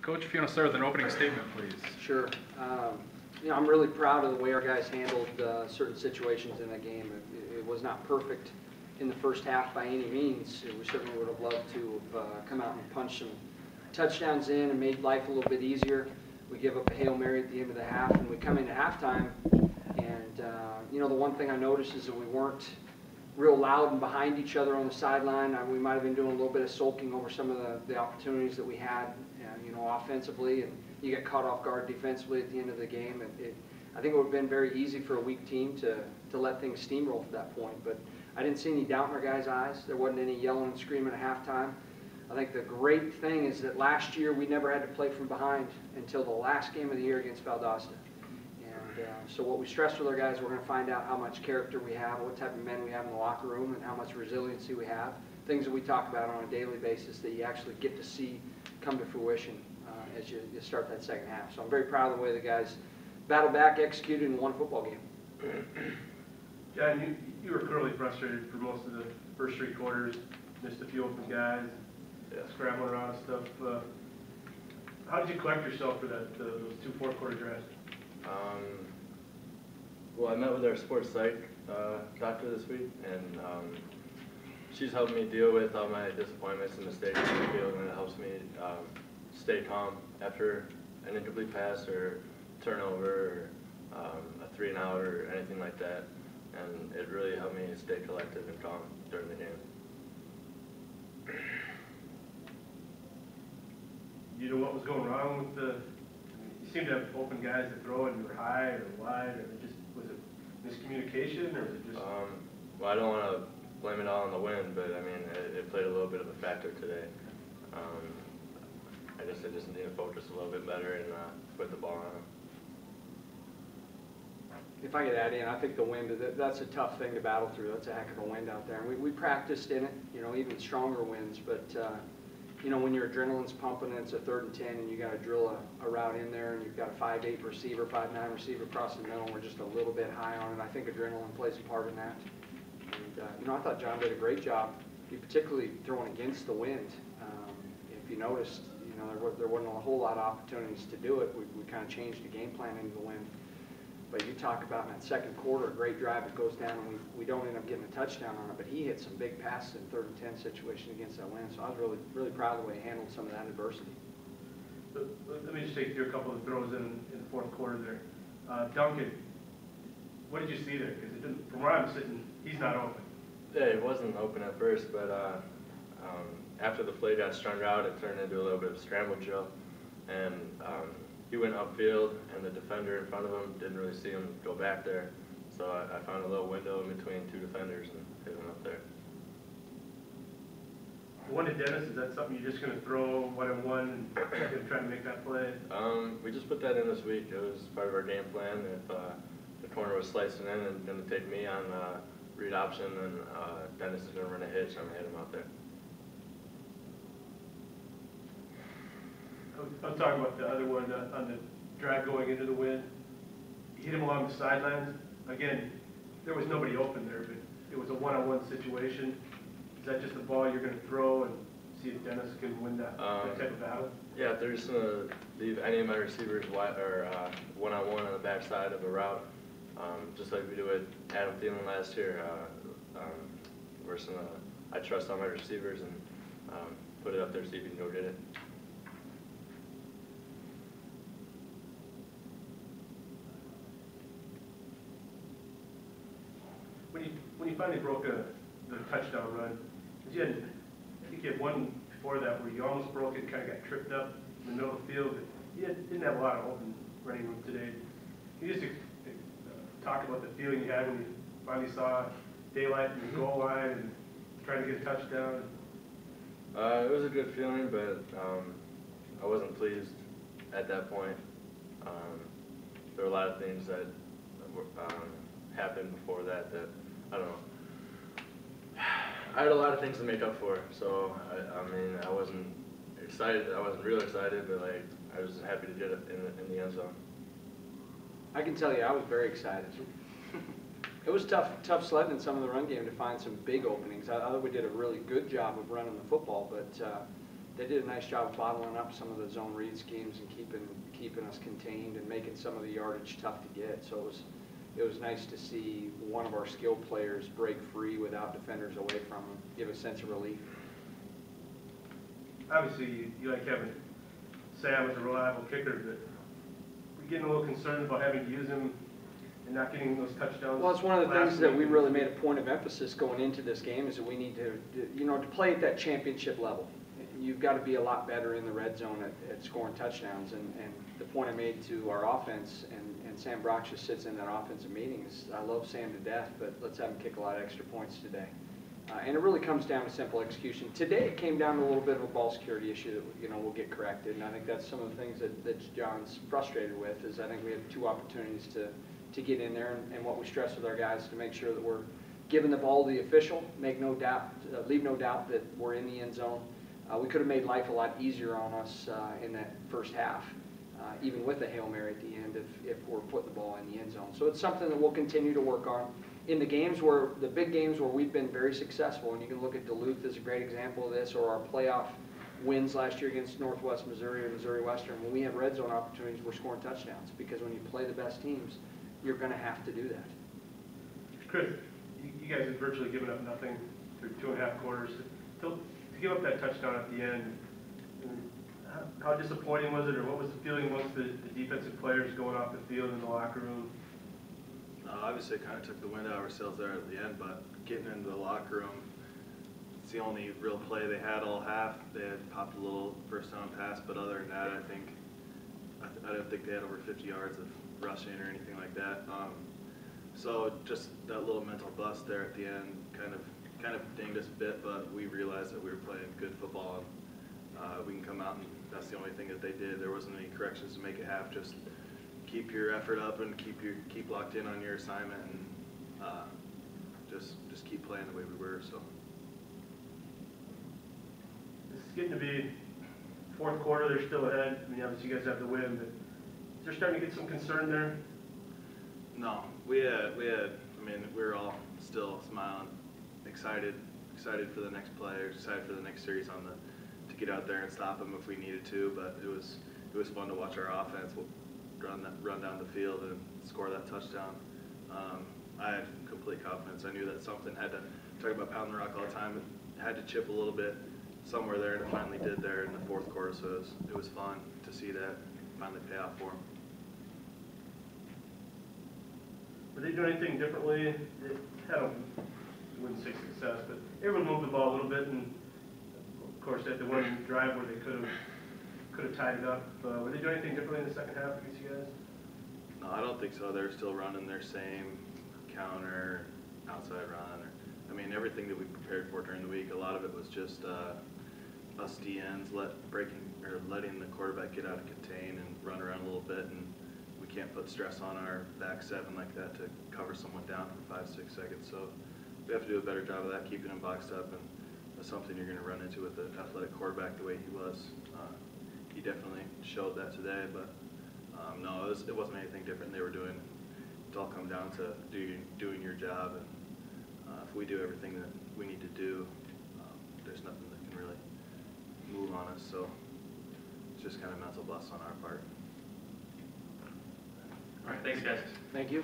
Coach, if you want to start with an opening statement, please. Sure. You know, I'm really proud of the way our guys handled certain situations in that game. It was not perfect in the first half by any means. We certainly would have loved to have come out and punched some touchdowns in and made life a little bit easier. We give up a Hail Mary at the end of the half, and we come into halftime, and you know, the one thing I noticed is that we weren't real loud and behind each other on the sideline. We might have been doing a little bit of sulking over some of the opportunities that we had, you know, offensively, and you get caught off guard defensively at the end of the game. I think it would have been very easy for a weak team to let things steamroll to that point, but I didn't see any doubt in our guys' eyes. There wasn't any yelling and screaming at halftime. I think the great thing is that last year we never had to play from behind until the last game of the year against Valdosta. And so what we stressed with our guys, we're going to find out how much character we have, what type of men we have in the locker room, and how much resiliency we have. Things that we talk about on a daily basis that you actually get to see come to fruition as you start that second half. So I'm very proud of the way the guys battled back, executed, and won a football game. John, you were clearly frustrated for most of the first three quarters, missed a few open guys, scrambling around and stuff. How did you collect yourself for those two fourth-quarter drives? Well, I met with our sports psych doctor this week, and she's helped me deal with all my disappointments and mistakes in the field, and it helps me stay calm after an incomplete pass or turnover or a 3-and-out or anything like that. And it really helped me stay collected and calm during the game. You know what was going wrong with you seemed to have open guys to throw and you were high or wide, or was it miscommunication, or was it just? Well, I don't want to blame it all on the wind, but I mean, it played a little bit of a factor today. I just need to focus a little bit better and put the ball on him. If I could add in, I think the wind, that's a tough thing to battle through. That's a heck of a wind out there. And we practiced in it, you know, even stronger winds. But, you know, when your adrenaline's pumping and it's a 3rd and 10 and you got to drill a route in there and you've got a 5'8" receiver, 5'9" receiver across the middle, and we're just a little bit high on it. I think adrenaline plays a part in that. And, you know, I thought John did a great job, particularly throwing against the wind. If you noticed, you know, there wasn't a whole lot of opportunities to do it. We kind of changed the game plan into the wind. But you talk about in that second quarter, a great drive that goes down, and we don't end up getting a touchdown on it, but he hit some big passes in 3rd and 10 situation against that wind. So I was really, really proud of the way he handled some of that adversity. Let me just take you through a couple of throws in the fourth quarter there. Duncan, what did you see there? Because from where I'm sitting, he's not open. Yeah, he wasn't open at first, but after the play got strung out, it turned into a little bit of a scramble drill. And he went upfield, and the defender in front of him didn't really see him go back there. So I found a little window in between 2 defenders and hit him up there. One to Dennis, is that something you're just going to throw 1-on-1 and try to make that play? We just put that in this week. It was part of our game plan. If the corner was slicing in and going to take me on read option, then Dennis is going to run a hitch. I'm going to hit him out there. I'm talking about the other one on the drive going into the wind. You hit him along the sidelines. Again, there was nobody open there, but it was a 1-on-1 situation. Is that just a ball you're going to throw and see if Dennis can win that type of battle? Yeah, if they're just going to leave any of my receivers wide or 1-on-1 on the backside of a route, just like we did with Adam Thielen last year, I trust all my receivers and put it up there, see if he can go get it. When you finally broke the touchdown run, I think you had one before that where you almost broke it, kind of got tripped up in the middle of the field. But you didn't have a lot of open running room today. Can you just talk about the feeling you had when you finally saw daylight in the goal line and trying to get a touchdown? It was a good feeling, but I wasn't pleased at that point. There were a lot of things that happened before that I don't know. I had a lot of things to make up for, so I mean, I wasn't excited. I wasn't real excited, but like I was happy to get it in the end zone. I can tell you, I was very excited. It was tough sledding in some of the run game to find some big openings. I thought we did a really good job of running the football, but they did a nice job of bottling up some of the zone read schemes and keeping us contained and making some of the yardage tough to get. So it was nice to see one of our skilled players break free without defenders away from him, give a sense of relief. Obviously, you like having Sam as a reliable kicker, but we're getting a little concerned about having to use him and not getting those touchdowns. Well, it's one of the last things that week. we really made a point of emphasis going into this game is that we need to play at that championship level. You've got to be a lot better in the red zone at scoring touchdowns. And the point I made to our offense, and Sam Brock just sits in that offensive meeting, is I love Sam to death, but let's have him kick a lot of extra points today. And it really comes down to simple execution. Today it came down to a little bit of a ball security issue that will get corrected. And I think that's some of the things that John's frustrated with, is I think we have 2 opportunities to get in there, and what we stress with our guys to make sure that we're giving the ball to the official, leave no doubt that we're in the end zone. We could have made life a lot easier on us in that first half, even with a Hail Mary at the end if we're putting the ball in the end zone. So it's something that we'll continue to work on. In the big games where we've been very successful, and you can look at Duluth as a great example of this, or our playoff wins last year against Northwest Missouri or Missouri Western, when we have red zone opportunities, we're scoring touchdowns, because when you play the best teams, you're going to have to do that. Chris, you guys have virtually given up nothing through 2.5 quarters. To give up that touchdown at the end, how disappointing was it, or what was the feeling once the defensive players going off the field in the locker room? Obviously, it kind of took the wind out of ourselves there at the end, but getting into the locker room, it's the only real play they had all half. They had popped a little first down pass, but other than that, I don't think they had over 50 yards of rushing or anything like that. So just that little mental bust there at the end kind of dinged us a bit, but we realized that we were playing good football, and we can come out, and that's the only thing that they did. There wasn't any corrections to make it half. Just keep your effort up and keep locked in on your assignment, and just keep playing the way we were. So It's getting to be fourth quarter. They're still ahead. I mean, obviously you guys have the win, but is there starting to get some concern there? no, we had. I mean, we were all still smiling, excited for the next play, excited for the next series to get out there and stop them if we needed to. But it was fun to watch our offense run down the field and score that touchdown. I had complete confidence. I knew that something had to, talk about pounding the rock all the time, it had to chip a little bit somewhere there, and it finally did there in the fourth quarter. So it was fun to see that finally pay off for them. Were they doing anything differently? I wouldn't say success, but everyone moved the ball a little bit, and of course they had the one drive where they could have tied it up. Were they doing anything differently in the second half against you guys? No, I don't think so. They're still running their same counter, outside run. I mean, everything that we prepared for during the week, a lot of it was just us DNs letting the quarterback get out of contain and run around a little bit, and we can't put stress on our back 7 like that to cover someone down for 5-6 seconds. So we have to do a better job of that, keeping him boxed up, and that's something you're going to run into with the athletic quarterback the way he was. He definitely showed that today, but no, it wasn't anything different they were doing. It's all come down to doing your job, and if we do everything that we need to do, there's nothing that can really move on us. So it's just kind of mental bust on our part. All right, thanks, guys. Thank you.